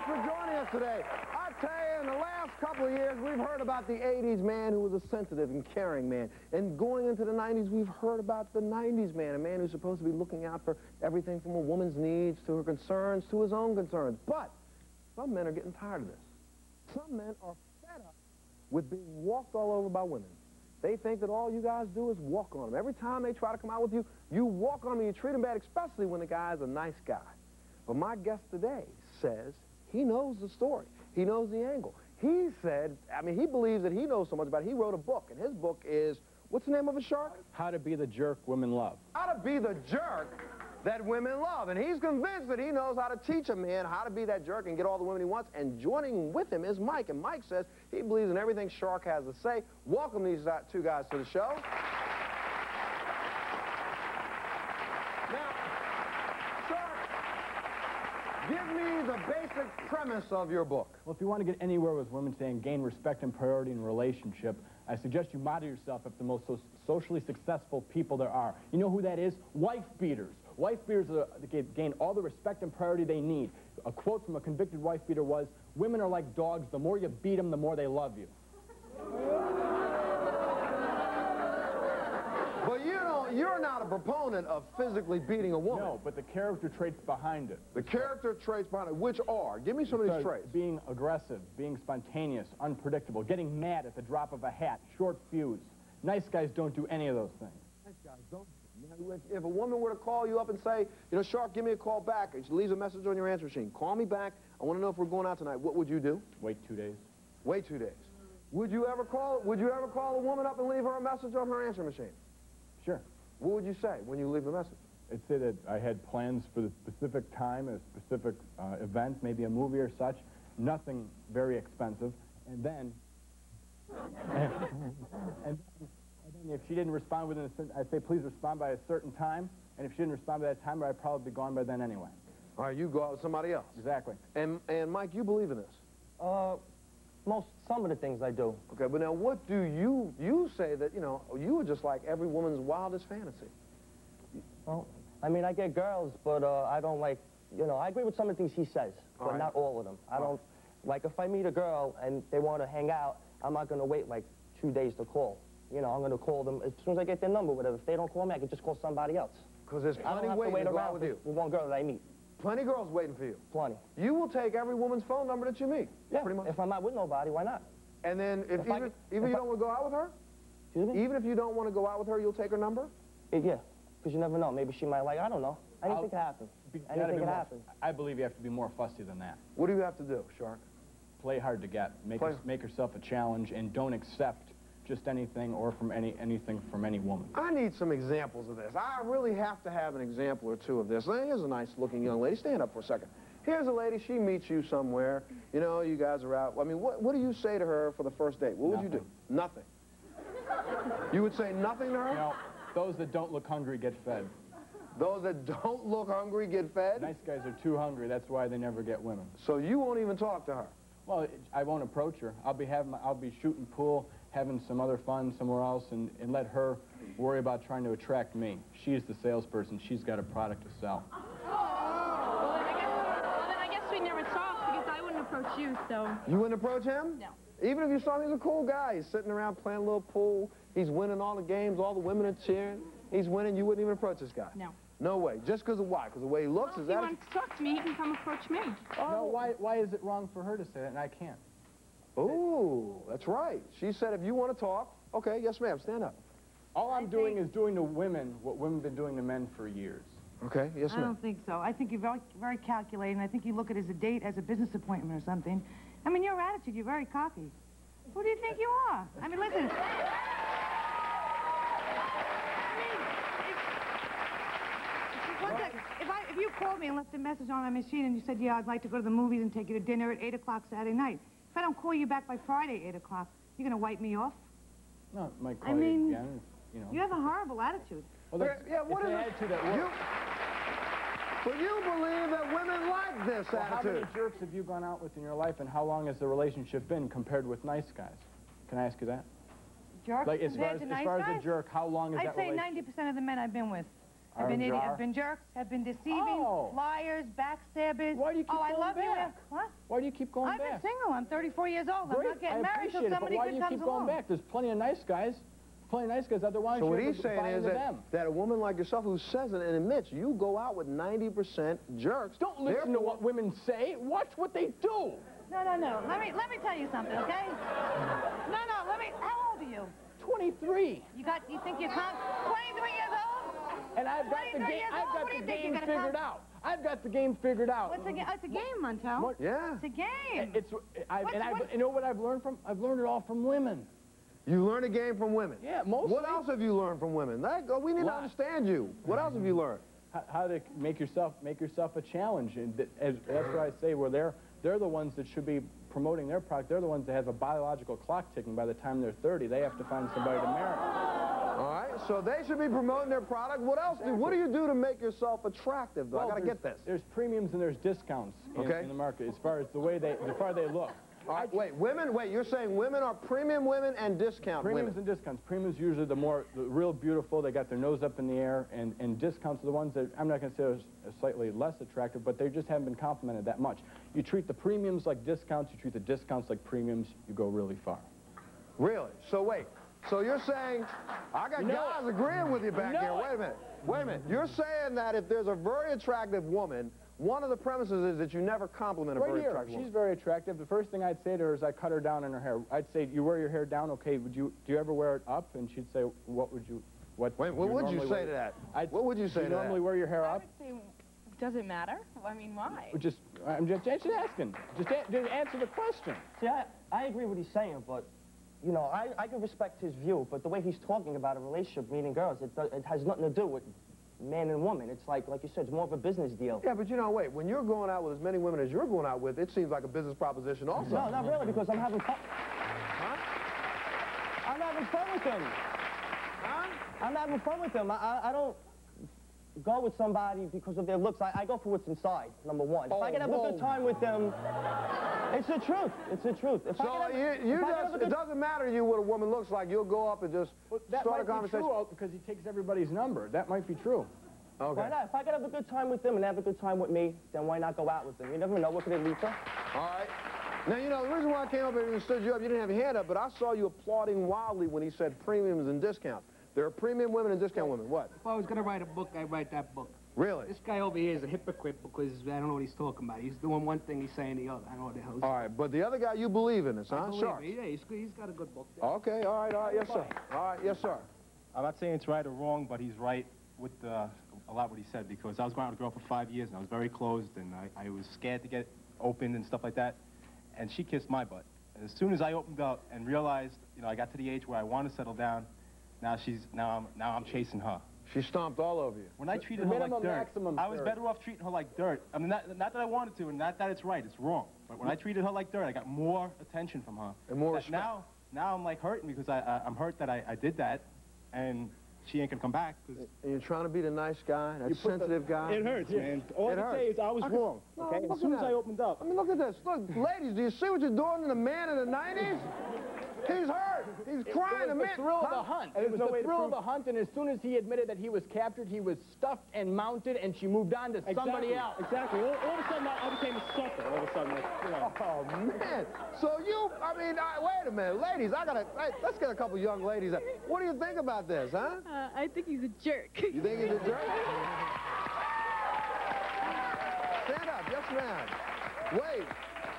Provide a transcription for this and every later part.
for joining us today. I tell you, in the last couple of years, we've heard about the 80s man who was a sensitive and caring man. And going into the 90s, we've heard about the 90s man, a man who's supposed to be looking out for everything from a woman's needs to her concerns to his own concerns. But some men are getting tired of this. Some men are fed up with being walked all over by women. They think that all you guys do is walk on them. Every time they try to come out with you, you walk on them and you treat them bad, especially when the guy's a nice guy. But my guest today says he knows the story. He knows the angle. He said, I mean, he believes that he knows so much about it. He wrote a book, and his book is, what's the name of it, Shark? How to Be the Jerk Women Love. How to be the jerk that women love. And he's convinced that he knows how to teach a man how to be that jerk and get all the women he wants. And joining with him is Mike. And Mike says he believes in everything Shark has to say. Welcome these two guys to the show. Now, Shark, give me the basic premise of your book. Well, if you want to get anywhere with women today and gain respect and priority in a relationship, I suggest you model yourself after the most socially successful people there are. You know who that is? Wife beaters. Wife beaters gain all the respect and priority they need. A quote from a convicted wife beater was, "Women are like dogs. The more you beat them, the more they love you." But you're not a proponent of physically beating a woman. No, but the character traits behind it. The character traits behind it, which are? Give me some of these traits. Being aggressive, being spontaneous, unpredictable, getting mad at the drop of a hat, short fuse. Nice guys don't do any of those things. Nice guys don't. If a woman were to call you up and say, you know, Shark, give me a call back, and she leaves a message on your answer machine, call me back, I want to know if we're going out tonight, what would you do? Wait 2 days. Wait 2 days. Would you ever call a woman up and leave her a message on her answer machine? Sure. What would you say when you leave a message? I'd say that I had plans for the specific time, a specific event, maybe a movie or such, nothing very expensive, and then, and then if she didn't respond within I'd say please respond by a certain time, and if she didn't respond by that time, I'd probably be gone by then anyway. All right, you go out with somebody else. Exactly. And Mike, you believe in this? Some of the things I do. Okay, but now what do you say that, you know, you are just like every woman's wildest fantasy? Well, I mean, I get girls, but I don't like, you know, I agree with some of the things he says, but not all of them. I don't, like, if I meet a girl and they want to hang out, I'm not going to wait, like, 2 days to call. You know, I'm going to call them as soon as I get their number, whatever. If they don't call me, I can just call somebody else. Because there's plenty waiting to go out with you. With one girl that I meet. Plenty of girls waiting for you. Plenty. You will take every woman's phone number that you meet. Yeah, pretty much. If I'm not with nobody, why not? And then if even you don't want to go out with her? Excuse me? Even if you don't want to go out with her, you'll take her number? Yeah, because you never know. Maybe she might like, I don't know. Anything can happen. Anything can happen. I believe you have to be more fussy than that. What do you have to do, Shark? Play hard to get. Make yourself a challenge, and don't accept just anything or from anything from any woman. I need some examples of this. I really have to have an example or two of this. Here's a nice-looking young lady. Stand up for a second. Here's a lady. She meets you somewhere. You know, you guys are out. I mean, what do you say to her for the first date? What would you do? Nothing. You would say nothing to her? No. Those that don't look hungry get fed. Those that don't look hungry get fed? Nice guys are too hungry. That's why they never get women. So you won't even talk to her? Well, I won't approach her. I'll be shooting pool, having some other fun somewhere else, and let her worry about trying to attract me. She's the salesperson. She's got a product to sell. Well, then I guess we never talked because I wouldn't approach you, so... You wouldn't approach him? No. Even if you saw him, he's a cool guy. He's sitting around playing a little pool. He's winning all the games. All the women are cheering. He's winning. You wouldn't even approach this guy? No. No way. Just because of why? Because the way he looks? Well, is that... if he wants to talk to me, he can come approach me. Oh. No, why is it wrong for her to say that and I can't? Oh, that's right. She said if you want to talk, okay, yes, ma'am, stand up. All I'm doing is doing to women what women have been doing to men for years. Okay, yes, ma'am. I don't think so. I think you're very, very calculating. I think you look at it as a date, as a business appointment or something. I mean, your attitude, you're very cocky. Who do you think you are? I mean, listen. If you called me and left a message on my machine and you said, yeah, I'd like to go to the movies and take you to dinner at 8 o'clock Saturday night, if I don't call you back by Friday, 8 o'clock, you're going to wipe me off? No, I might call you again, you know. You have a horrible attitude. Well, yeah, what is attitude that works? But you believe that women like this attitude. How many jerks have you gone out with in your life, and how long has the relationship been compared with nice guys? Can I ask you that? Jerk Like, as far as as a jerk, how long is that relationship? I'd say 90% of the men I've been with. Have been idiots, have been jerks, have been deceiving, liars, backstabbers. Why do you keep going I love back? you. What? Why do you keep going I've back? been single. I'm 34 years old. Great. I'm not getting I married till appreciate it, somebody but why good do you comes keep going along. back? There's plenty of nice guys. Plenty of nice guys. Otherwise, So what you're he's saying is that a woman like yourself who says it and admits you go out with 90% jerks. Don't listen to what women say. Watch what they do. No. Let me tell you something, okay? No. How old are you? 23. You think you're 23 years old? And I've got the game figured out. I've got the game figured out. What's a game? It's a game, Montel. Yeah. It's a game. You know what I've learned from? I've learned it all from women. You learn a game from women? Yeah, mostly. What else have you learned from women? We need to understand you. What else have you learned? How to make yourself a challenge, and that's what I say. Where they're the ones that should be promoting their product. They're the ones that have a biological clock ticking. By the time they're 30, they have to find somebody to marry. All right, so they should be promoting their product. What else? What do you do to make yourself attractive, though? I got to get this. There's premiums and there's discounts in the market as far as the way they look. All right, wait, you're saying women are premium women and discount Premiums women. and discounts. Premiums usually the real beautiful, they got their nose up in the air, and discounts are the ones that, I'm not going to say are slightly less attractive, but they just haven't been complimented that much. You treat the premiums like discounts, you treat the discounts like premiums, you go really far. Really? So wait, so you're saying, I got guys agreeing with you back here. Wait a minute. You're saying that if there's a very attractive woman, one of the premises is that you never compliment a very attractive woman. She's very attractive. The first thing I'd say to her is I cut her down in her hair. I'd say, you wear your hair down, okay, do you ever wear it up? And she'd say, what would you say to that? What would you say to that? Do you normally wear your hair up? I would say, does it matter? I mean, why? I'm just asking. Just answer the question. See, I agree with what he's saying, but, you know, I can respect his view, but the way he's talking about a relationship, meeting girls, it has nothing to do with man and woman. It's like you said, it's more of a business deal. Yeah, but you know, wait, when you're going out with as many women as you're going out with, it seems like a business proposition also. No, not really, because I'm having fun. Huh? I'm having fun with them. Huh? I'm having fun with them. I don't go with somebody because of their looks. I go for what's inside, number one. If I can have a good time with them, it's the truth. It's the truth. It doesn't matter to you what a woman looks like. You'll go up and just start a conversation. That might be true because he takes everybody's number. That might be true. Okay. Why not? If I can have a good time with them and have a good time with me, then why not go out with them? You never know what could it lead to. All right. Now, you know, the reason why I came up here and stood you up, you didn't have your hand up, but I saw you applauding wildly when he said premiums and discounts. There are premium women and discount women. What? If I was going to write a book, I'd write that book. Really? This guy over here is a hypocrite because I don't know what he's talking about. He's doing one thing, he's saying the other. I don't know what the hell he's All right, but the other guy, you believe in this, huh? Sure. Yeah, he's got a good book there. Okay, all right, yes, sir. All right, yes, sir. I'm not saying it's right or wrong, but he's right with a lot what he said, because I was going out with a girl for 5 years, and I was very closed, and I was scared to get opened and stuff like that, and she kissed my butt. And as soon as I opened up and realized, you know, I got to the age where I want to settle down, now I'm chasing her. She stomped all over you. When I treated her like dirt, I was better off treating her like dirt. I mean, not that I wanted to, and not that it's right, it's wrong. But when I treated her like dirt, I got more attention from her. And more respect. Now I'm like hurting because I'm hurt that I did that, and she ain't gonna come back. And you're trying to be the nice guy, that sensitive guy. It hurts, man. All I can say is I was wrong, okay? As soon as I opened up. I mean, look at this. Look, ladies, do you see what you're doing to the man in the 90s? He's hurt. He's crying. It was the thrill of the hunt. It was the thrill of the hunt, and as soon as he admitted that he was captured, he was stuffed and mounted, and she moved on to somebody else. Exactly. All of a sudden, I became a sucker. All of a sudden, like, you know. Oh, man. So you, wait a minute. Ladies, let's get a couple young ladies. What do you think about this, huh? I think he's a jerk. You think he's a jerk? Stand up. Yes, ma'am. Wait.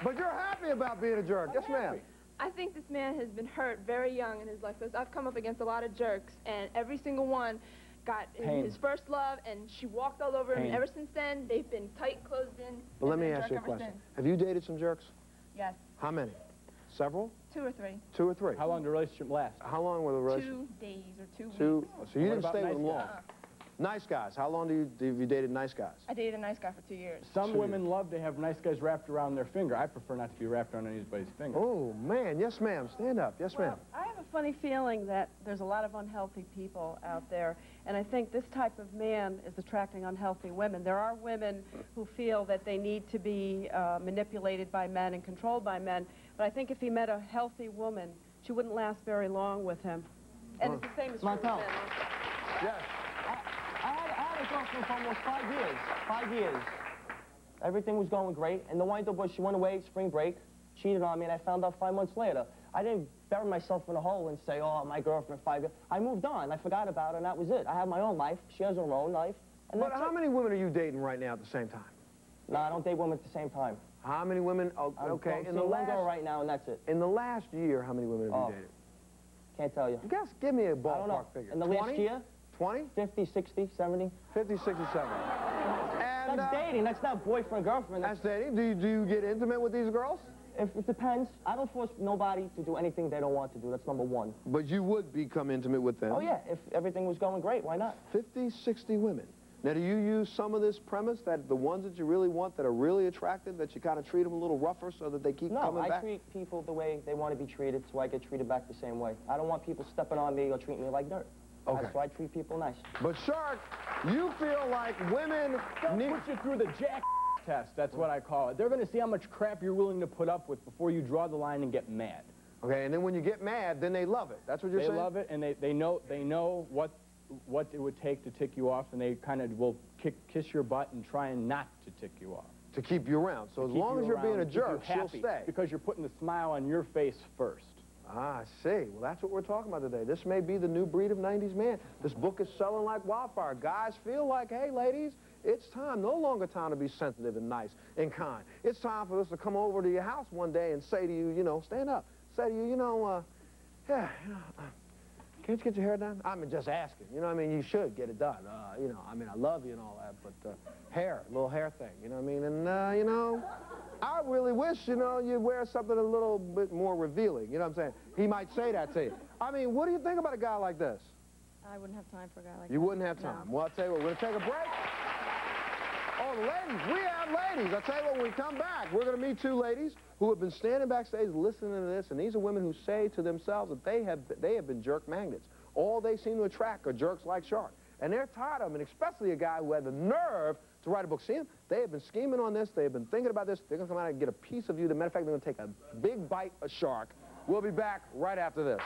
But you're happy about being a jerk. Yes, ma'am. I think this man has been hurt very young in his life, because I've come up against a lot of jerks, and every single one got his first love, and she walked all over him, and ever since then, they've been tight, closed in. But let me ask you a question. Have you dated some jerks? Yes. How many? Several? 2 or 3. 2 or 3. How long did the relationship last? How long were the relationship? 2 days or 2 weeks. So you didn't stay with them long. guys? Nice guys. How long have you dated nice guys? I dated a nice guy for 2 years. Some women love to have nice guys wrapped around their finger. I prefer not to be wrapped around anybody's finger. Oh, man. Yes, ma'am. Stand up. Yes, ma'am. I have a funny feeling that there's a lot of unhealthy people out there, and I think this type of man is attracting unhealthy women. There are women who feel that they need to be manipulated by men and controlled by men, but I think if he met a healthy woman, she wouldn't last very long with him. And it's the same as for men. Montel. Yes. I had a girlfriend for almost 5 years. 5 years. Everything was going great, and the wind-up was she went away spring break, cheated on me, and I found out 5 months later. I didn't bury myself in a hole and say, oh, my girlfriend 5 years. I moved on. I forgot about her, and that was it. I have my own life. She has her own life. And but how many women are you dating right now at the same time? No, I don't date women at the same time. How many women? Oh, okay. In the one girl right now, and that's it. In the last year, how many women have you dated? Can't tell you. Guess, give me a ballpark figure. In the last year? 20? 50, 60, 70. 50, 60, 70. And, that's dating. That's not boyfriend, girlfriend. That's dating. Do you get intimate with these girls? It depends. I don't force nobody to do anything they don't want to do. That's number one. But you would become intimate with them? Oh, yeah. If everything was going great, why not? 50, 60 women. Now, do you use some of this premise that the ones that you really want that are really attractive, that you kind of treat them a little rougher so that they keep coming back? No, I treat people the way they want to be treated, so I get treated back the same way. I don't want people stepping on me or treating me like dirt. Okay. So I treat people nice. But, Shark, you feel like women need... Put you through the jack test, that's what I call it. They're going to see how much crap you're willing to put up with before you draw the line and get mad. Okay, and then when you get mad, then they love it. That's what you're saying? They love it, and they know what it would take to tick you off, and they kind of will kiss your butt and try and not to tick you off. To keep you around. So as long as you're being a jerk, she'll stay. Because you're putting the smile on your face first. Ah, I see. Well, that's what we're talking about today. This may be the new breed of 90s man. This book is selling like wildfire. Guys feel like, hey, ladies, it's time, no longer time to be sensitive and nice and kind. It's time for us to come over to your house one day and say to you, you know, stand up. Say to you, can't you get your hair done? I mean, just asking. You know what I mean? You should get it done. You know, I mean, I love you and all that, but hair, little hair thing, you know what I mean? And, you know, I really wish, you know, you'd wear something a little bit more revealing. You know what I'm saying? He might say that to you. I mean, what do you think about a guy like this? I wouldn't have time for a guy like that. You wouldn't have time? No. Well, I'll tell you what, we're going to take a break. Oh, the ladies, we have ladies. I'll tell you what, when we come back, we're going to meet two ladies who have been standing backstage listening to this, and these are women who say to themselves that they have been jerk magnets. All they seem to attract are jerks like Shark. And they're tired of them, and especially a guy who had the nerve to write a book. See him? They have been scheming on this. They have been thinking about this. They're going to come out and get a piece of you. As a matter of fact, they're going to take a big bite of Shark. We'll be back right after this.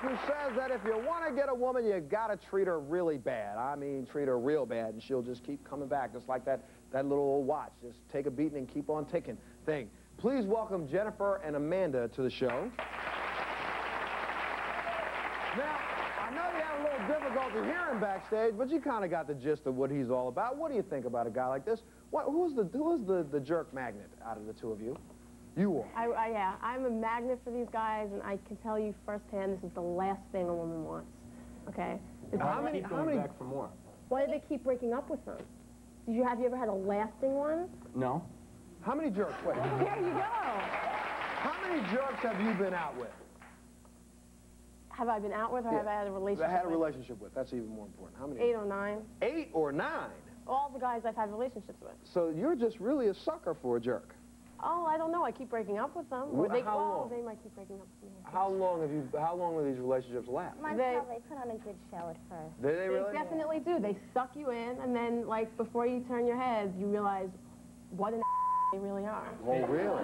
Who says that if you want to get a woman, you got to treat her really bad. I mean, treat her real bad, and she'll just keep coming back, just like that little old watch. Just take a beating and keep on ticking thing. Please welcome Jennifer and Amanda to the show. Now, I know you had a little difficulty hearing backstage, but you kind of got the gist of what he's all about. What do you think about a guy like this? Who's the jerk magnet out of the two of you? You are. Yeah, I'm a magnet for these guys, and I can tell you firsthand this is the last thing a woman wants, okay? How many back for more? Why do they keep breaking up with them? Have you ever had a lasting one? No. How many jerks? Wait. There you go. How many jerks have you been out with? Have I been out with, or have I had a relationship with? I had a relationship with. That's even more important. How many? 8 or 9. 8 or 9? All the guys I've had relationships with. So you're just really a sucker for a jerk. Oh, I don't know. I keep breaking up with them. Or they might keep breaking up with me. How long do these relationships last? Montel, they put on a good show at first. Do they really? They definitely do. They suck you in, and then, like, before you turn your head, you realize what an they really are. Oh, really?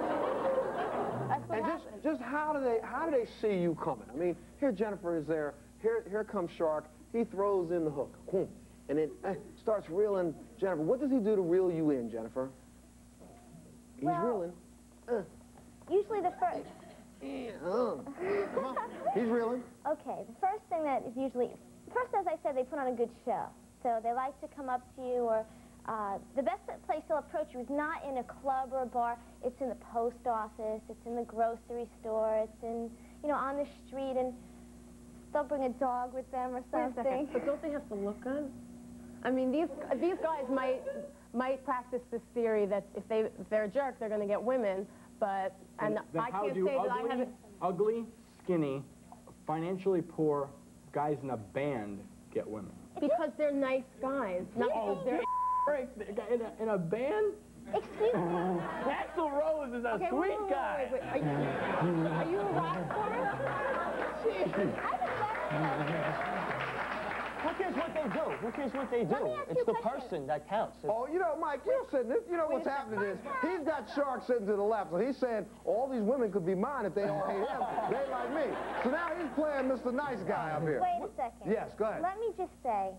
That's what happens. Just how do they see you coming? I mean, here Jennifer is there. Here comes Shark. He throws in the hook. And then starts reeling Jennifer. What does he do to reel you in, Jennifer? He's reeling. Usually the first... Come on. He's reeling. Okay, the first thing that is usually... First, as I said, they put on a good show. So they like to come up to you, or... the best place they'll approach you is not in a club or a bar. It's in the post office. It's in the grocery store. It's in, you know, on the street, and they'll bring a dog with them or something. Wait a second, but don't they have to look good? I mean, these guys might practice this theory that if they're a jerk, they're going to get women, but then I can't say that I haven't. Ugly, skinny, financially poor guys in a band get women. Because they're nice guys, not because they're... In a band? Excuse me? Axl Rose is a sweet guy. Wait. Are you a rock star? Who cares what they do? Who cares what they do? It's the person that counts. Oh, you know, Mike, you're sitting there. You know what's happening is he's got Shark sitting to the left, so he's saying all these women could be mine if they all hate him. They like me. So now he's playing Mr. Nice Guy up here. Wait a second. Yes, go ahead. Let me just say,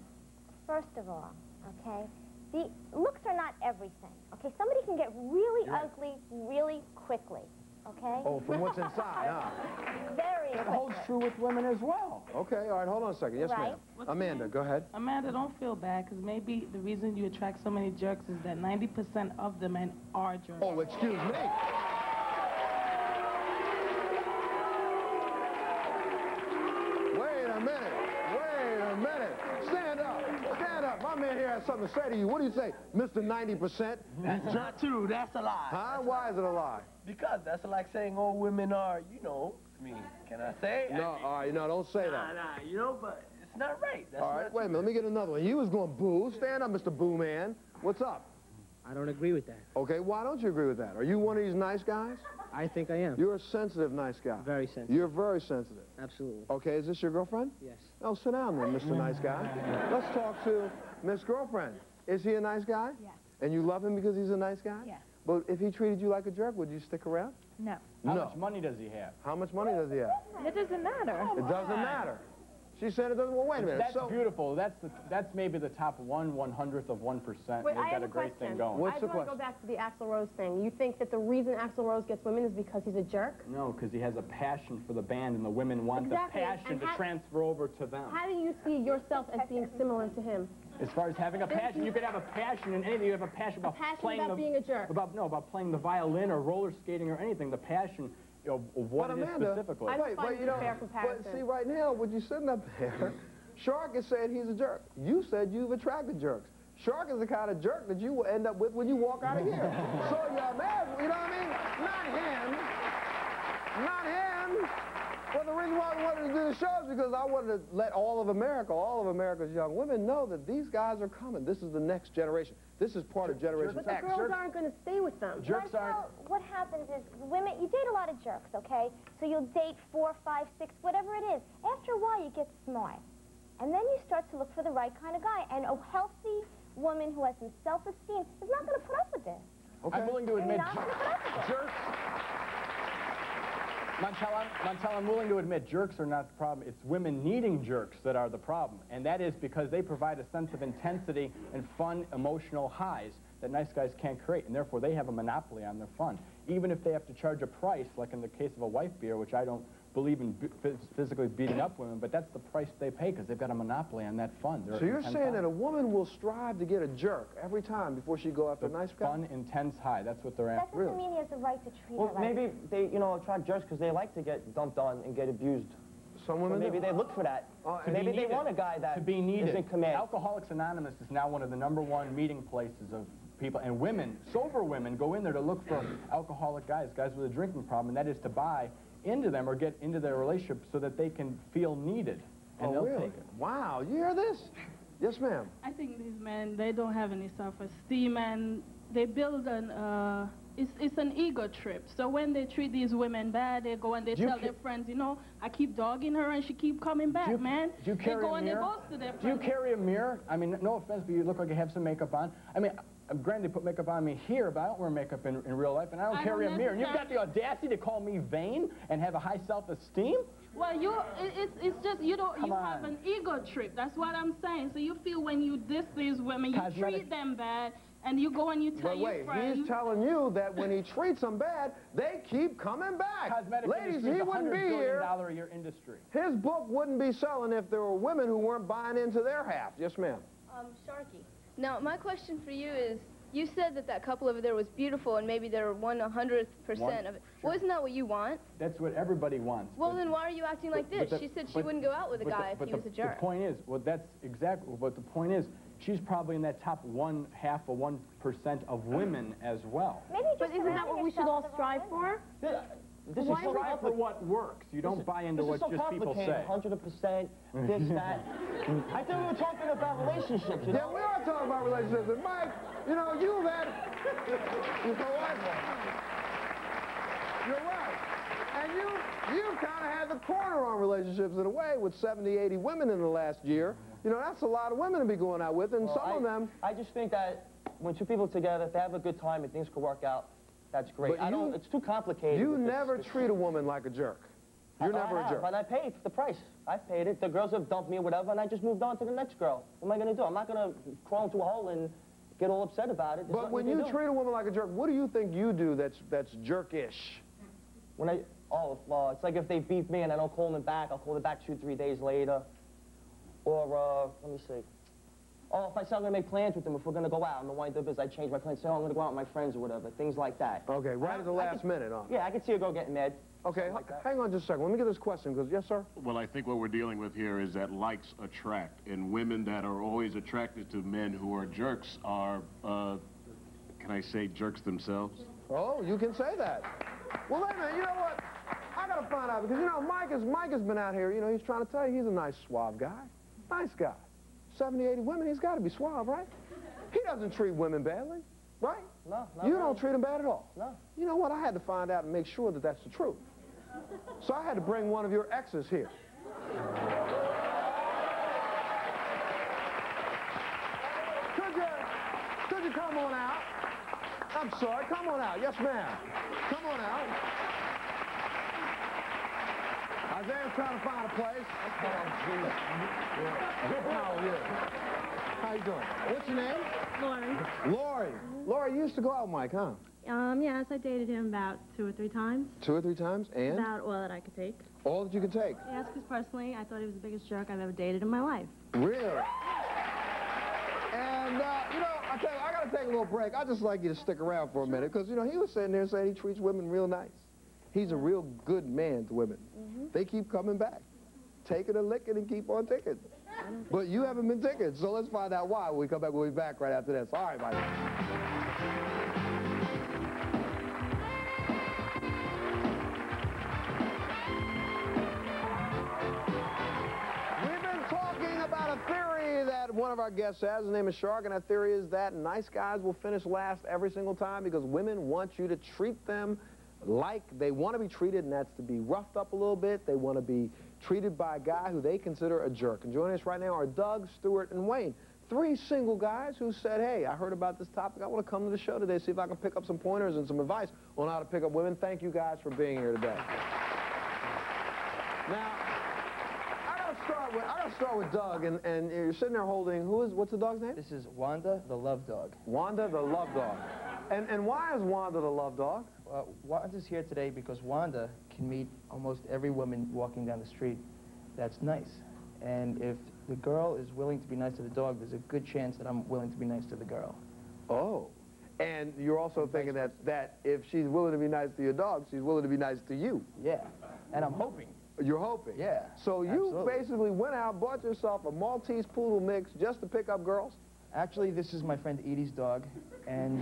first of all, okay, the looks are not everything. Okay, somebody can get really ugly really quickly. Okay? Oh, from what's inside, huh? Very quickly. That holds true with women as well. Okay, all right, hold on a second. Yes, ma'am. Amanda, go ahead. Amanda, don't feel bad, because maybe the reason you attract so many jerks is that 90% of the men are jerks. Oh, excuse me. Wait a minute. Stand up. My man here has something to say to you. What do you say, Mr. 90%? That's not true. That's a lie. Huh? Why is it a lie? Because that's like saying all women are, you know, I mean, can I say? No, all right, no, don't say that. Nah, you know, but it's not right. That's all right, wait a minute, let me get another one. You was going boo. Stand up, Mr. Boo Man. What's up? I don't agree with that. Okay, why don't you agree with that? Are you one of these nice guys? I think I am. You're a sensitive nice guy. Very sensitive. You're very sensitive. Absolutely. Okay, is this your girlfriend? Yes. Oh, sit down then, Mr. Nice Guy. Let's talk to Miss Girlfriend. Is he a nice guy? Yes. And you love him because he's a nice guy? Yes. But if he treated you like a jerk, would you stick around? No. How much money does he have? How much money does he have? It doesn't matter. It doesn't matter. She said it doesn't. Well, wait a minute. That's beautiful. That's maybe the top 1/100th of 1%. Wait, They've I got have a great thing going. I just want to go back to the Axl Rose thing. You think that the reason Axl Rose gets women is because he's a jerk? No, because he has a passion for the band, and the women want the passion to transfer over to them. How do you see yourself as being similar to him? As far as having a passion, you could have a passion in anything. You have a passion about playing being a jerk. About playing the violin or roller skating or anything. The passion, you know, of what it is specifically. Wait, you know, but see, right now, when you're sitting up there, Shark is saying he's a jerk. You said you've attracted jerks. Shark is the kind of jerk that you will end up with when you walk out of here. So you're mad, you know what I mean? Not him. Well, the reason why I wanted to do the show is because I wanted to let all of America's young women know that these guys are coming. This is the next generation. This is part of Generation X. But the girls aren't going to stay with them. What happens is, women, you date a lot of jerks, okay? So you'll date 4, 5, 6, whatever it is. After a while, you get smart. And then you start to look for the right kind of guy. And a healthy woman who has some self-esteem is not going to put up with this. Okay. I'm willing to admit jerks. Montel, I'm willing to admit jerks are not the problem. It's women needing jerks that are the problem. And that is because they provide a sense of intensity and fun, emotional highs that nice guys can't create. And therefore, they have a monopoly on their fun. Even if they have to charge a price, like in the case of a wife beater, which I don't believe in physically beating up women, but that's the price they pay because they've got a monopoly on that fun. So you're saying that a woman will strive to get a jerk every time before she go after a nice guy? Fun, intense high. That's what they're after. That doesn't mean he has the right to treat Well, her like maybe they, you know, attract jerks because they like to get dumped on and get abused. Some women maybe they look for that. Maybe they want a guy that is in command. Alcoholics Anonymous is now one of the #1 meeting places of people, and women, sober women, go in there to look for alcoholic guys with a drinking problem, and that is to buy into them or get into their relationship so that they can feel needed. And they'll really? take it. Wow, you hear this? Yes, ma'am. I think these men, they don't have any self-esteem, and they build an, it's an ego trip. So when they treat these women bad, they go and they tell their friends, you know, I keep dogging her and she keep coming back, man. Do you carry they go a and mirror? they boast to their friends. Do you carry a mirror? I mean, no offense, but you look like you have some makeup on. I mean, granted, they put makeup on me here, but I don't wear makeup in real life, and I don't carry a mirror. And you've got the audacity to call me vain and have a high self-esteem? Well, it's just, you have an ego trip. That's what I'm saying. So you feel when you diss these women, you treat them bad, and you go and you tell your friends. He's telling you that when he treats them bad, they keep coming back. Ladies, he wouldn't be here. $100 billion a year industry. His book wouldn't be selling if there were women who weren't buying into their half. Yes, ma'am. Sharky. Now, my question for you is, you said that couple over there was beautiful and maybe they're 1/100th% of it. Well, isn't that what you want? That's what everybody wants. Well, then why are you acting like this? She said she wouldn't go out with a guy if he was a jerk. The point is, well, that's exactly, but the point is, she's probably in that top 1/2% of women as well. But isn't that what we should all strive for? This is strive for what works. You don't buy into what just people say. 100%, this, that. I thought we were talking about relationships. Yeah, we are talking about relationships. And Mike, You know, you've had... You know what? You're right. And you've kind of had the corner on relationships in a way with 70, 80 women in the last year. You know, that's a lot of women to be going out with, and Well, some of them... I just think that when two people together, if they have a good time and things could work out, that's great. But It's too complicated. You never treat a woman like a jerk. You're never a jerk. But I paid the price. I've paid it. The girls have dumped me or whatever, and I just moved on to the next girl. What am I going to do? I'm not going to crawl into a hole and get all upset about it. But when you treat a woman like a jerk, what do you think you do that's jerkish? When it's like if they beat me and I don't call them back, I'll call them back 2-3 days later. Or, let me see. Oh, if I say I'm going to make plans with them, if we're going to go out, and the wind-up is I change my plans, say, oh, I'm going to go out with my friends or whatever, things like that. Okay, right at the last minute, huh? Yeah, I could see a girl getting mad. Okay, hang on just a second. Let me get this question, because, yes, sir? Well, I think what we're dealing with here is that likes attract, and women that are always attracted to men who are jerks are, can I say jerks themselves? Oh, you can say that. Well, wait a minute, you know what? I got to find out, because, you know, Mike has been out here, you know, he's trying to tell you he's a nice, suave guy. Nice guy. 70, 80 women, he's got to be suave, right? He doesn't treat women badly, right? No, You don't treat them bad at all? No. You know what? I had to find out and make sure that that's the truth. So I had to bring one of your exes here. Could you come on out? I'm sorry, come on out. Yes, ma'am. Come on out. Isaiah's trying to find a place. How are you? How you doing? What's your name? Lori. Lori. Lori, you used to go out with Mike, huh? Yes, I dated him about 2 or 3 times. 2 or 3 times, and? About all that I could take. All that you could take? Yes, because personally, I thought he was the biggest jerk I've ever dated in my life. Really? And, you know, I tell you, I got to take a little break. I'd just like you to stick around for a minute, because, you know, he was sitting there saying he treats women real nice. He's a real good man to women. They keep coming back, taking a licking and keep on ticking. But you haven't been ticking, so let's find out why when we come back. We'll be back right after this. All right, Mike. We've been talking about a theory that one of our guests has. His name is Shark, and that theory is that nice guys will finish last every single time because women want you to treat them like they want to be treated, and that's to be roughed up a little bit. They want to be treated by a guy who they consider a jerk. And joining us right now are Doug, Stuart, and Wayne. 3 single guys who said, hey, I heard about this topic. I want to come to the show today, see if I can pick up some pointers and some advice on how to pick up women. Thank you guys for being here today. Now, I gotta start with Doug, and you're sitting there holding, what's the dog's name? This is Wanda, the love dog. Wanda, the love dog. And why is Wanda the love dog? Wanda's here today because Wanda can meet almost every woman walking down the street that's nice. And if the girl is willing to be nice to the dog, there's a good chance that I'm willing to be nice to the girl. Oh. And you're also thinking that if she's willing to be nice to your dog, she's willing to be nice to you. Yeah. And I'm hoping. You're hoping? Yeah. So you basically went out, bought yourself a Maltese Poodle mix just to pick up girls? Actually, this is my friend Edie's dog, and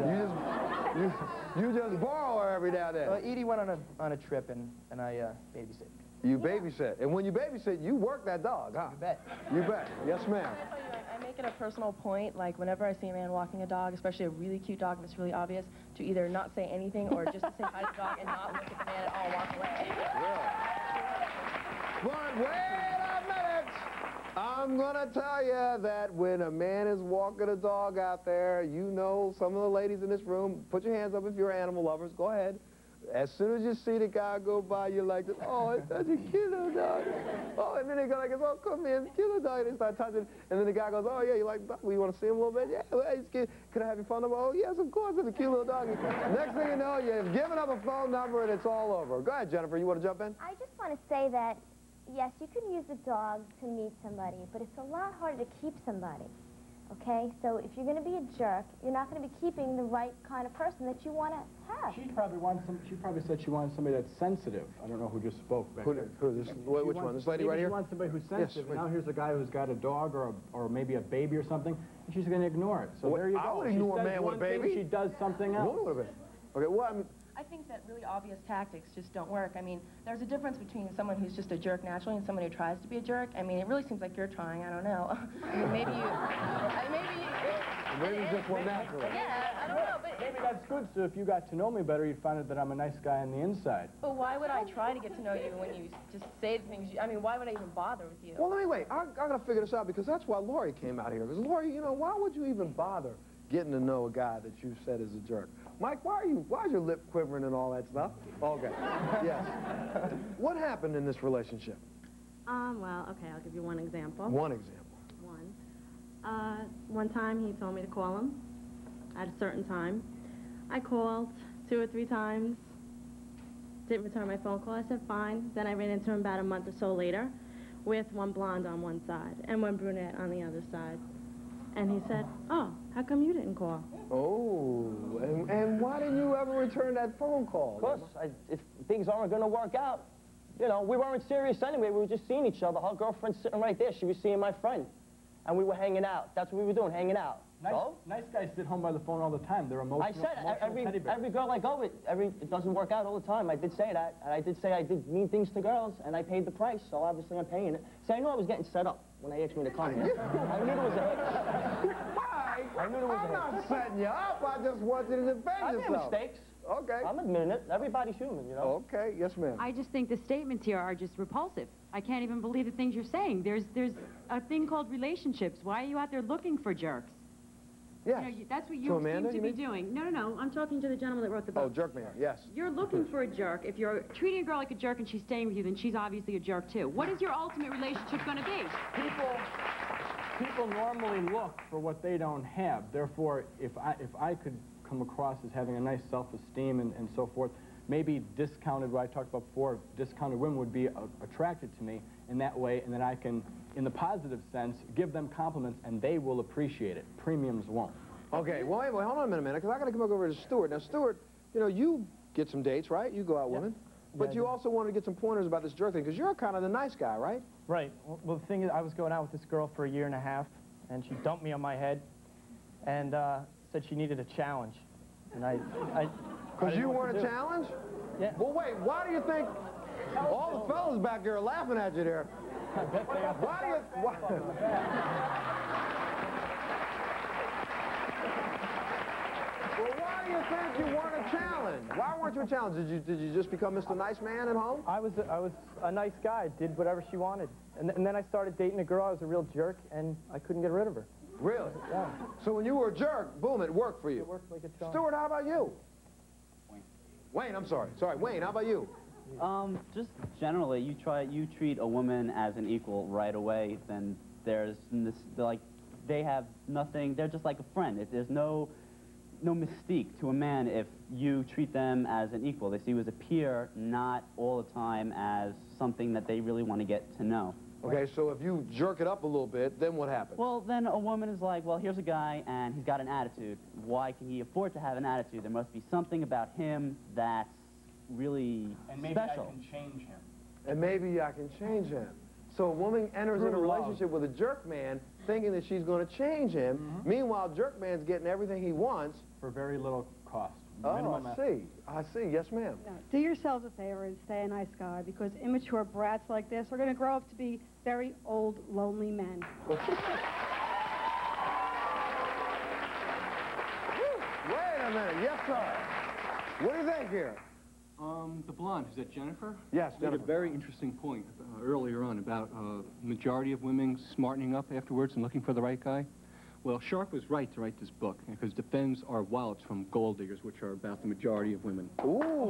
you just borrow her every now and then. Edie went on a trip, and I babysit. You babysit, and when you babysit, you work that dog, huh? You bet. You bet. Yes, ma'am. I make it a personal point, like whenever I see a man walking a dog, especially a really cute dog that's really obvious, to either not say anything or just to say hi to the dog and not look at the man at all, walk away. But wait a minute! I'm gonna tell you that when a man is walking a dog out there, you know some of the ladies in this room, put your hands up if you're animal lovers, go ahead. As soon as you see the guy go by, you're like, oh, it's such a cute little dog. Oh, and then they go like, oh, come here, cute little dog. And they start touching, and then the guy goes, oh, yeah, you like the dog? Well, you want to see him a little bit? Yeah, well, he's cute. Can I have your phone number? Oh, yes, of course, it's a cute little dog. Next thing you know, you've given up a phone number, and it's all over. Go ahead, Jennifer, you want to jump in? I just want to say that, yes, you can use a dog to meet somebody, but it's a lot harder to keep somebody. Okay, so if you're going to be a jerk, you're not going to be keeping the right kind of person that you want to have. She probably said she wanted somebody that's sensitive. I don't know who just spoke back there. Which one? This lady right here? She wants somebody who's sensitive. Yes, now here's a guy who's got a dog or maybe a baby or something, and she's going to ignore it. So there you go. I would ignore a man with a baby. She does something else. Okay, well, I mean, I think that really obvious tactics just don't work. I mean, there's a difference between someone who's just a jerk naturally and someone who tries to be a jerk. I mean, it really seems like you're trying. I don't know. I mean, maybe you... Maybe it's just one natural. Yeah, I don't know, but... Maybe that's good, so if you got to know me better, you'd find out that I'm a nice guy on the inside. But why would I try to get to know you when you just say the things I mean, why would I even bother with you? Well, let me wait. I gotta figure this out because that's why Lori came out here. Because Lori, you know, why would you even bother getting to know a guy that you said is a jerk? Mike, why's your lip quivering and all that stuff? Okay. Yes. What happened in this relationship? Well, okay, I'll give you one example. One example. One time he told me to call him at a certain time. I called 2 or 3 times, didn't return my phone call. I said, fine. Then I ran into him about a month or so later with one blonde on one side and one brunette on the other side. And he said, oh, how come you didn't call? Oh, and why didn't you ever return that phone call? Of course, if things aren't going to work out, you know, we weren't serious anyway. We were just seeing each other. Her girlfriend's sitting right there. She was seeing my friend. And we were hanging out. That's what we were doing, hanging out. Nice guys sit home by the phone all the time. They're emotional. I said, every girl I go with, it doesn't work out all the time. I did say that. And I did say I did mean things to girls, and I paid the price, so obviously I'm paying it. See, I knew I was getting set up when they asked me to come here. I knew there was a hitch. I knew there was a hitch. I'm not setting you up. I just want you to defend yourself. I made mistakes. Okay. I'm admitting it. Everybody's human, you know. Okay. Yes, ma'am. I just think the statements here are just repulsive. I can't even believe the things you're saying. There's a thing called relationships. Why are you out there looking for jerks? Yes. You know, that's what you So, Amanda, seem to be doing. No. I'm talking to the gentleman that wrote the book. Oh, jerk man. Yes. You're looking for a jerk. If you're treating a girl like a jerk and she's staying with you, then she's obviously a jerk too. What is your ultimate relationship going to be? People normally look for what they don't have. Therefore, if I could come across as having a nice self-esteem and so forth, maybe discounted, what I talked about before, discounted women would be attracted to me in that way, and then I can, in the positive sense, give them compliments, and they will appreciate it. Premiums won't. Okay, well, wait, hold on a minute, because I got to come over to Stuart. Now, Stuart, you know, you get some dates, right? You go out with women. But you also wanted to get some pointers about this jerk thing, because you're kind of the nice guy, right? Right. Well, the thing is, I was going out with this girl for a year and a half, and she dumped me on my head, and said she needed a challenge. And I because you weren't a challenge? Yeah. Well, wait, why do you think all the fellas back there are laughing at you there? I bet they are. Why do you... Well, why do you think you weren't a challenge? Why weren't you a challenge? Did you just become Mr. Nice Man at home? I was a nice guy. Did whatever she wanted. And then I started dating a girl. I was a real jerk, and I couldn't get rid of her. Really? Yeah. So when you were a jerk, boom, it worked for you. It worked like a charm. Stuart, how about you? Wayne, I'm sorry. Sorry, Wayne, how about you? Just generally, you treat a woman as an equal right away, then there's this, like, they have nothing, they're just like a friend. There's no mystique to a man if you treat them as an equal. They see you as a peer, not all the time as something that they really want to get to know. Okay, so if you jerk it up a little bit, then what happens? Well, then a woman is like, well, here's a guy, and he's got an attitude. Why can he afford to have an attitude? There must be something about him that's really special. And maybe I can change him. And maybe I can change him. So a woman enters in a relationship with a jerk man thinking that she's going to change him. Mm-hmm. Meanwhile, jerk man's getting everything he wants. For very little cost. Oh, I see. I see. Yes, ma'am. No, do yourselves a favor and stay a nice guy, because immature brats like this are going to grow up to be very old, lonely men. Wait a minute. Yes, sir. What do you think here? The blonde, is that Jennifer? Yes, Jennifer. Made a very interesting point earlier on about majority of women smartening up afterwards and looking for the right guy. Well, Sharp was right to write this book, because defends our wallets from gold diggers, which are about the majority of women. Ooh.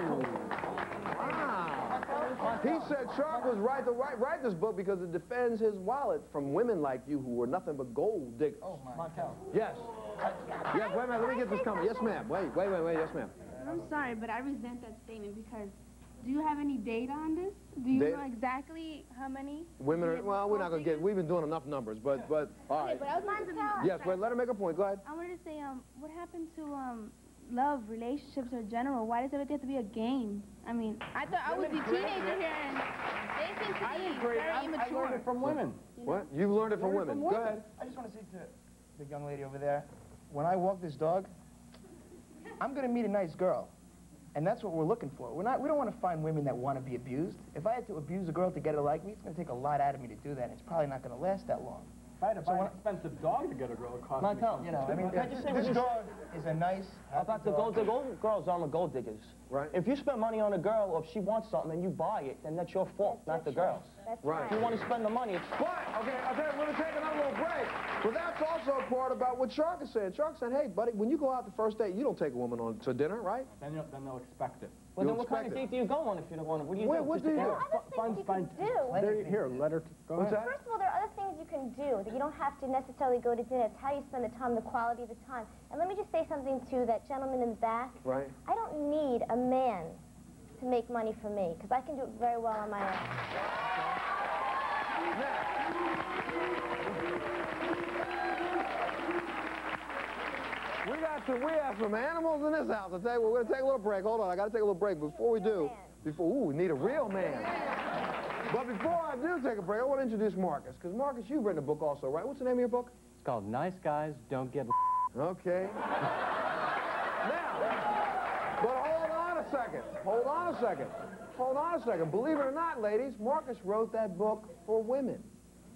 Wow. He said Sharp was right to write this book because it defends his wallet from women like you who were nothing but gold diggers. Oh, my God. Yes. Yes, wait a minute, let me get this coming. Yes, ma'am. Wait, yes, ma'am. I'm sorry, but I resent that statement because do you have any data on this? Do you know exactly how many? Women are, well, we're not going to get, we've been doing enough numbers, but all right. Okay, but I was going to tell. Yes, wait, let her make a point. Go ahead. I wanted to say, what happened to love, relationships in general? Why does it have to be a game? I mean, I thought I was a teenager here, and they seem to be very immature. I learned it from women. You know? What? You've learned it from women. Go ahead. I just want to say to the young lady over there, when I walk this dog, I'm going to meet a nice girl. And that's what we're looking for. We don't want to find women that want to be abused. If I had to abuse a girl to get her to like me, it's going to take a lot out of me to do that. And it's probably not going to last that long. I had to buy an expensive dog to get a girl, it cost me. Montel, you know, I mean, This dog is a nice, about the gold girls aren't gold diggers. Right. If you spend money on a girl, or if she wants something and you buy it, then that's your fault, not the girl's. That's right. If you want to spend the money, it's But, okay, I'll tell you, we're going to take another little break. But that's also a part about what Shark is saying. Shark said, hey, buddy, when you go out the first date, you don't take a woman on to dinner, right? Then they'll expect it. Well, then what kind of date do you go on if you don't want to? What do you do? What do you do? There are other things you can do. Here, let her go ahead. First of all, there are other things you can do that you don't have to necessarily go to dinner. It's how you spend the time, the quality of the time. And let me just say something to that gentleman in the back. Right. I don't need a man to make money for me, because I can do it very well on my own. We have some animals in this house. I'll tell you, we're going to take a little break. Hold on, I got to take a little break. Before we do, we need a real man. But before I do take a break, I want to introduce Marcus. Because Marcus, you've written a book also, right? What's the name of your book? It's called Nice Guys Don't Get Okay. Now, but hold on a second. Hold on a second. Hold on a second. Believe it or not, ladies, Marcus wrote that book for women.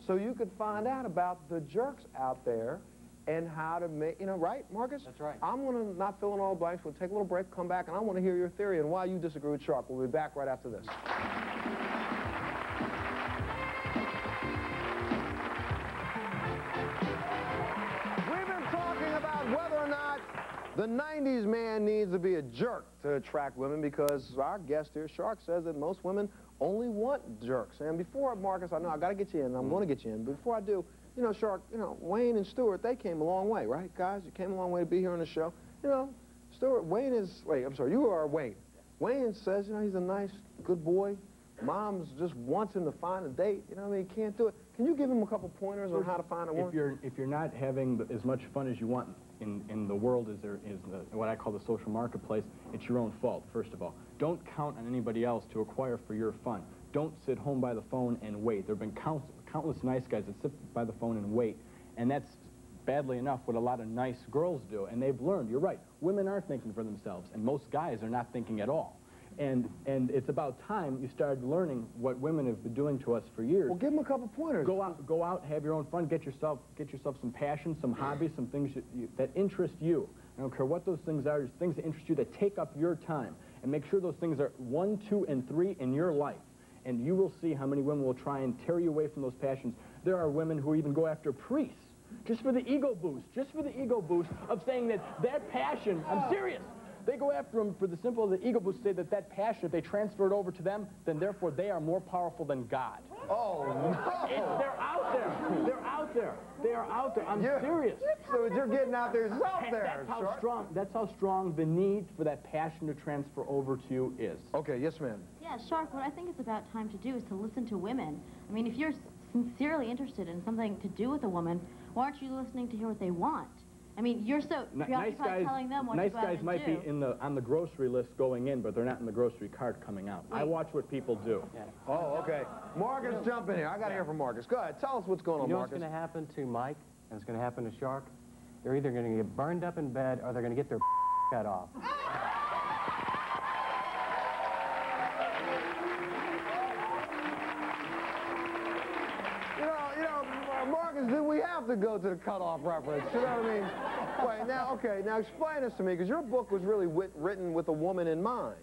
So you could find out about the jerks out there and how to make, right, Marcus? That's right. I'm going to not fill in all the blanks. We'll take a little break, come back, and I want to hear your theory and why you disagree with Shark. We'll be back right after this. We've been talking about whether or not the 90s man needs to be a jerk to attract women, because our guest here, Shark, says that most women only want jerks. And before, Marcus, I know I got to get you in, I'm going to get you in, but before I do, Shark, Wayne and Stuart, they came a long way, right, guys? You came a long way to be here on the show. Stuart, Wayne is, you are Wayne. Wayne says, he's a nice, good boy. Mom's just wants him to find a date. He can't do it. Can you give him a couple pointers on how to find a woman? If you're not having as much fun as you want in the world as there is what I call the social marketplace, it's your own fault, first of all. Don't count on anybody else to acquire for your fun. Don't sit home by the phone and wait. There have been countless nice guys that sit by the phone and wait, and that's badly enough what a lot of nice girls do, and they've learned, you're right, women are thinking for themselves, and most guys are not thinking at all. And it's about time you started learning what women have been doing to us for years. Well, give them a couple pointers. Go out, have your own fun, get yourself some passion, some hobbies, some things that interest you. I don't care what those things are, just things that interest you, that take up your time. And make sure those things are 1, 2, and 3 in your life. And you will see how many women will try and tear you away from those passions. There are women who even go after priests, just for the ego boost of saying that passion, I'm serious. They go after them for the simple of the ego boost, say that passion, if they transfer it over to them, then therefore they are more powerful than God. Oh, no. They're out there. They're out there. They are out there. I'm serious. So you're getting out there yourself there. That's how strong the need for that passion to transfer over to you is. Okay, yes, ma'am. Yeah, Shark, what I think it's about time to do is to listen to women. I mean, if you're sincerely interested in something to do with a woman, why aren't you listening to hear what they want? I mean, you're so preoccupied telling them what to go out and do. Nice guys might be on the grocery list going in, but they're not in the grocery cart coming out. I watch what people do. Yeah. Oh, okay. Marcus, jump in here. I got to hear from Marcus. Go ahead. Tell us what's going on, Marcus. What's going to happen to Mike and what's going to happen to Shark? They're either going to get burned up in bed or they're going to get their cut off. Marcus, do we have to go to the cutoff reference? You know what I mean? Wait, now explain this to me, because your book was really written with a woman in mind.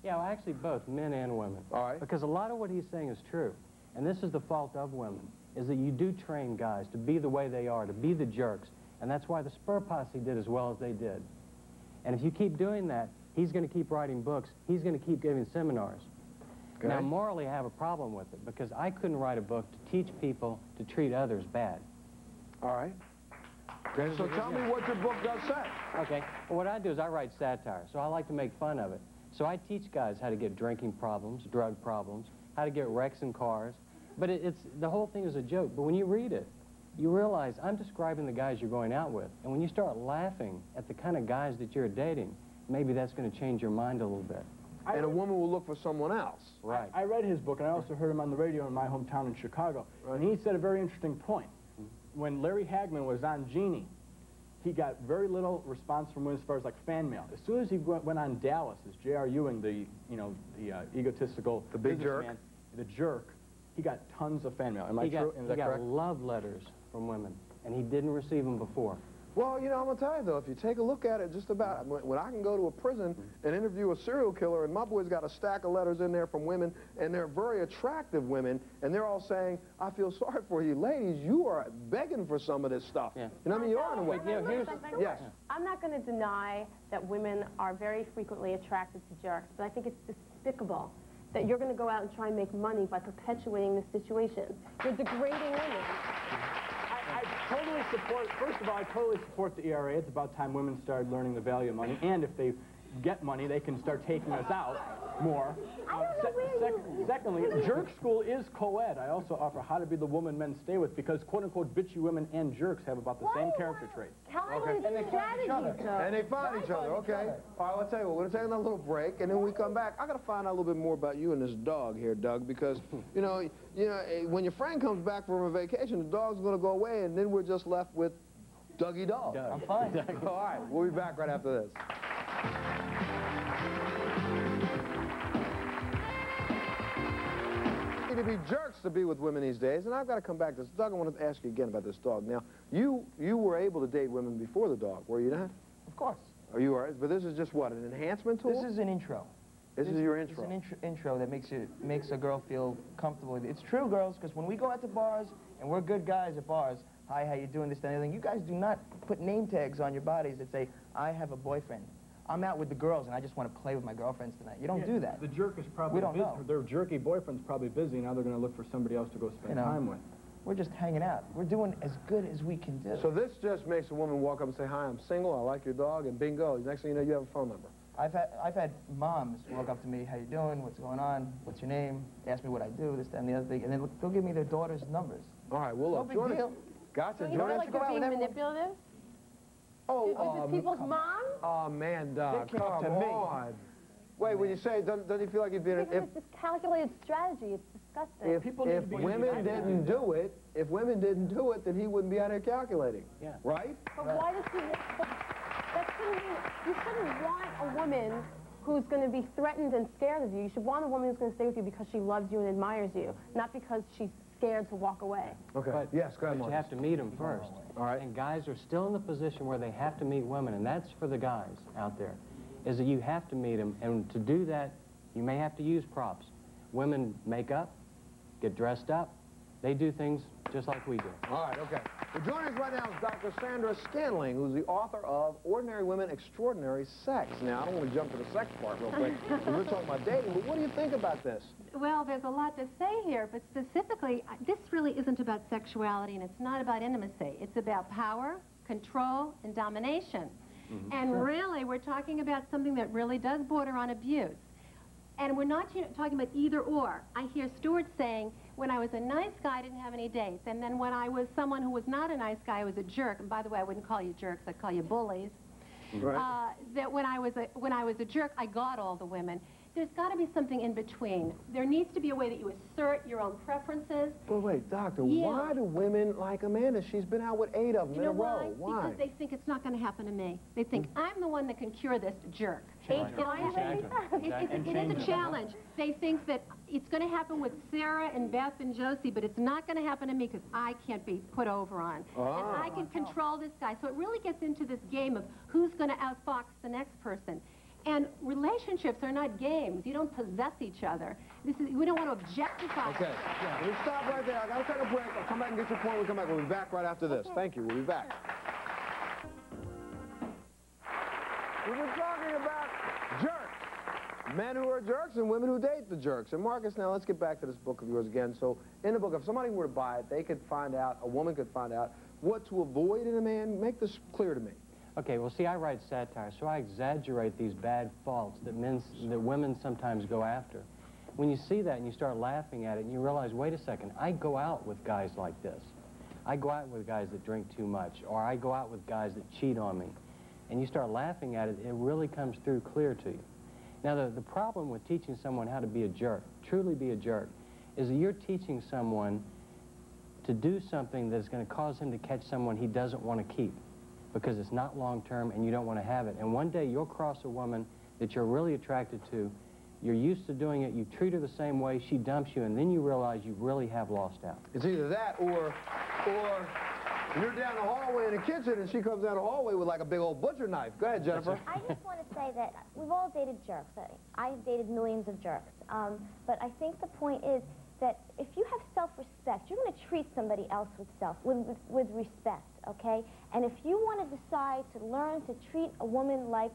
Yeah, well, actually both, men and women. All right. Because a lot of what he's saying is true. And this is the fault of women, is that you do train guys to be the way they are, to be the jerks. And that's why the Spur Posse did as well as they did. And if you keep doing that, he's going to keep writing books. He's going to keep giving seminars. Okay. Now, morally, I have a problem with it, because I couldn't write a book to teach people to treat others bad. All right. Okay, so tell me what your book does say. Okay. Well, what I do is I write satire, so I like to make fun of it. So I teach guys how to get drinking problems, drug problems, how to get wrecks in cars. But the whole thing is a joke. But when you read it, you realize I'm describing the guys you're going out with. And when you start laughing at the kind of guys that you're dating, maybe that's going to change your mind a little bit. And a woman will look for someone else. Right. I read his book, and I also heard him on the radio in my hometown in Chicago. Right. And he said a very interesting point. When Larry Hagman was on Jeannie, he got very little response from women as far as like fan mail. As soon as he went on Dallas, as J.R. Ewing, the egotistical the big jerk, the jerk, he got tons of fan mail. Am I true? Is that he got correct? love letters from women, and he didn't receive them before. Well, you know, I'm going to tell you, though, if you take a look at it just about, when I can go to a prison and interview a serial killer, and my boy's got a stack of letters in there from women, and they're very attractive women, and they're all saying, I feel sorry for you. Ladies, you are begging for some of this stuff. Yeah. You know what I mean? You are in a way. Yes. I'm not going to deny that women are very frequently attracted to jerks, but I think it's despicable that you're going to go out and try and make money by perpetuating this situation. You're degrading women. I totally support, first of all, I totally support the ERA. It's about time women started learning the value of money. And if they get money, they can start taking us out more. Secondly, jerk school is co-ed. I also offer how to be the woman men stay with because, quote-unquote, bitchy women and jerks have about the same character traits. And they find each other. And they find each other, okay. All right, I'll tell you what, we're going to take another little break, and then when we come back, I got to find out a little bit more about you and this dog here, Doug, because, you know, when your friend comes back from a vacation, the dog's going to go away, and then we're just left with Dougie Dog. I'm fine. All right, we'll be back right after this. To be jerks to be with women these days, and I've got to come back to this. Doug, I want to ask you again about this dog. Now, you were able to date women before the dog, were you not? Of course. Oh, you are, but this is just what, an enhancement tool? This is an intro. This is your intro. It's an intro that makes a girl feel comfortable. It's true, girls, because when we go out to bars, and we're good guys at bars, hi, how you doing, this, that, and everything, you guys do not put name tags on your bodies that say, I have a boyfriend. I'm out with the girls, and I just want to play with my girlfriends tonight. You don't do that. The jerk is probably we don't busy. know. Their jerky boyfriend's probably busy. Now they're going to look for somebody else to go spend time with. We're just hanging out. We're doing as good as we can do. So this just makes a woman walk up and say, hi, I'm single, I like your dog, and bingo. Next thing you know, you have a phone number. I've had moms walk up to me, how you doing, what's going on, what's your name, ask me what I do, this, that, and the other thing, and then they'll give me their daughter's numbers. All right, well, no big deal. Gotcha. You feel like you're being manipulative? Oh, is it people's moms? Oh, man, Doug, They came come to me. on. Wait, when you say, doesn't he feel like he's being... Because it's this calculated strategy. It's disgusting. If women didn't do it, then he wouldn't be out here calculating. Yeah. Right? But why does he... That shouldn't mean... You shouldn't want a woman who's going to be threatened and scared of you. You should want a woman who's going to stay with you because she loves you and admires you, not because she's scared to walk away. Okay. But, yes, go ahead, but you have to meet them first. All right. And guys are still in the position where they have to meet women, and that's for the guys out there, is that you have to meet them, and to do that, you may have to use props. Women make up, get dressed up. They do things just like we do. All right, okay. Well, joining us right now is Dr. Sandra Scanling, who's the author of Ordinary Women, Extraordinary Sex. Now, I don't want to jump to the sex part real quick, because we're talking about dating, but what do you think about this? Well, there's a lot to say here, but specifically, this really isn't about sexuality, and it's not about intimacy. It's about power, control, and domination. Mm-hmm. And really, we're talking about something that really does border on abuse. And we're not talking about either or. I hear Stuart saying, when I was a nice guy, I didn't have any dates. And then when I was someone who was not a nice guy, I was a jerk. And by the way, I wouldn't call you jerks, I'd call you bullies. Right. That when I was a jerk, I got all the women. There's got to be something in between. There needs to be a way that you assert your own preferences. Well, wait, doctor, Yeah. why do women like Amanda? She's been out with 8 of them You in know a row. why? Because they think it's not going to happen to me. They think I'm the one that can cure this jerk. Right. It is a challenge. They think that it's going to happen with Sarah and Beth and Josie, but it's not going to happen to me because I can't be put over on. Ah. And I can control this guy. So it really gets into this game of who's going to outfox the next person. And relationships are not games. You don't possess each other. We don't want to objectify. Okay. Yeah. We'll stop right there. I got to take a break. I'll come back and get your point. We'll come back. We'll be back right after this. Thank you. We'll be back. We were talking about jerks. Men who are jerks and women who date the jerks. And Marcus, now let's get back to this book of yours again. So in the book, if somebody were to buy it, they could find out, a woman could find out what to avoid in a man. Make this clear to me. Okay, well, see, I write satire, so I exaggerate these bad faults that women sometimes go after. When you see that and you start laughing at it and you realize, wait a second, I go out with guys like this. I go out with guys that drink too much, or I go out with guys that cheat on me. And you start laughing at it, it really comes through clear to you. Now, the problem with teaching someone how to be a jerk, truly be a jerk, is that you're teaching someone to do something that's going to cause him to catch someone he doesn't want to keep, because it's not long-term and you don't want to have it. And one day you'll cross a woman that you're really attracted to, You're used to doing it, you treat her the same way, she dumps you, and then you realize you really have lost out. It's either that or you're down the hallway in the kitchen and she comes down the hallway with like a big old butcher knife. Go ahead, Jennifer. I just want to say that we've all dated jerks. I've dated millions of jerks. But I think the point is that if you have self-respect, you're going to treat somebody else with respect, okay? And if you want to decide to learn to treat a woman like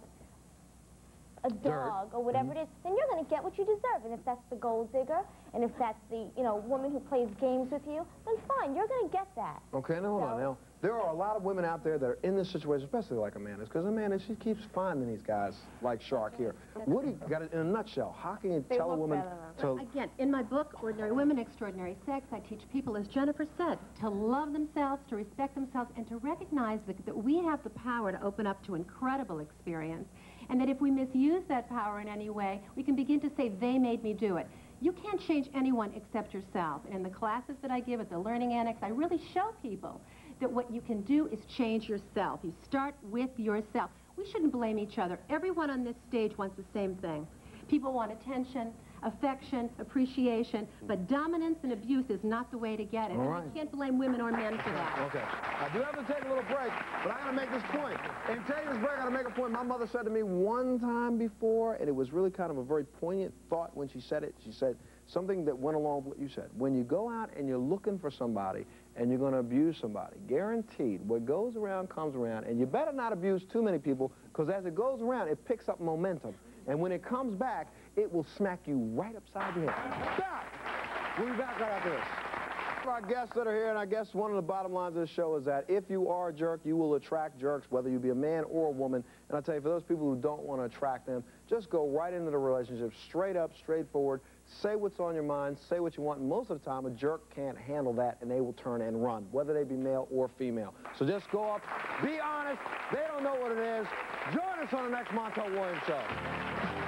a dog or whatever it is, then you're going to get what you deserve. And if that's the gold digger, and if that's the, woman who plays games with you, then fine, you're going to get that. Okay, now hold on. Now, there are a lot of women out there that are in this situation, especially like Amanda, because Amanda, she keeps finding these guys like Shark here. What do you got it in a nutshell? How can you tell a woman to... Again, in my book, Ordinary Women, Extraordinary Sex, I teach people, as Jennifer said, to love themselves, to respect themselves, and to recognize that we have the power to open up to incredible experience. And that if we misuse that power in any way, we can begin to say, they made me do it. You can't change anyone except yourself. And in the classes that I give at the Learning Annex, I really show people that what you can do is change yourself. You start with yourself. We shouldn't blame each other. Everyone on this stage wants the same thing. People want attention, affection, appreciation, but dominance and abuse is not the way to get it. Right. And I can't blame women or men for that. Okay. I do have to take a little break, but I got to make this point. In taking this break, I got to make a point. My mother said to me one time before, and it was really kind of a very poignant thought when she said it. She said something that went along with what you said. When you go out and you're looking for somebody and you're going to abuse somebody, guaranteed, what goes around comes around, and you better not abuse too many people, because as it goes around, it picks up momentum. And when it comes back, it will smack you right upside the head. Stop! We'll be back right after this. For our guests that are here, and I guess one of the bottom lines of the show is that if you are a jerk, you will attract jerks, whether you be a man or a woman. And I'll tell you, for those people who don't want to attract them, just go right into the relationship, straight up, straightforward. Say what's on your mind, say what you want, and most of the time, a jerk can't handle that, and they will turn and run, whether they be male or female. So just go up, be honest, they don't know what it is. Join us on the next Montel Williams Show.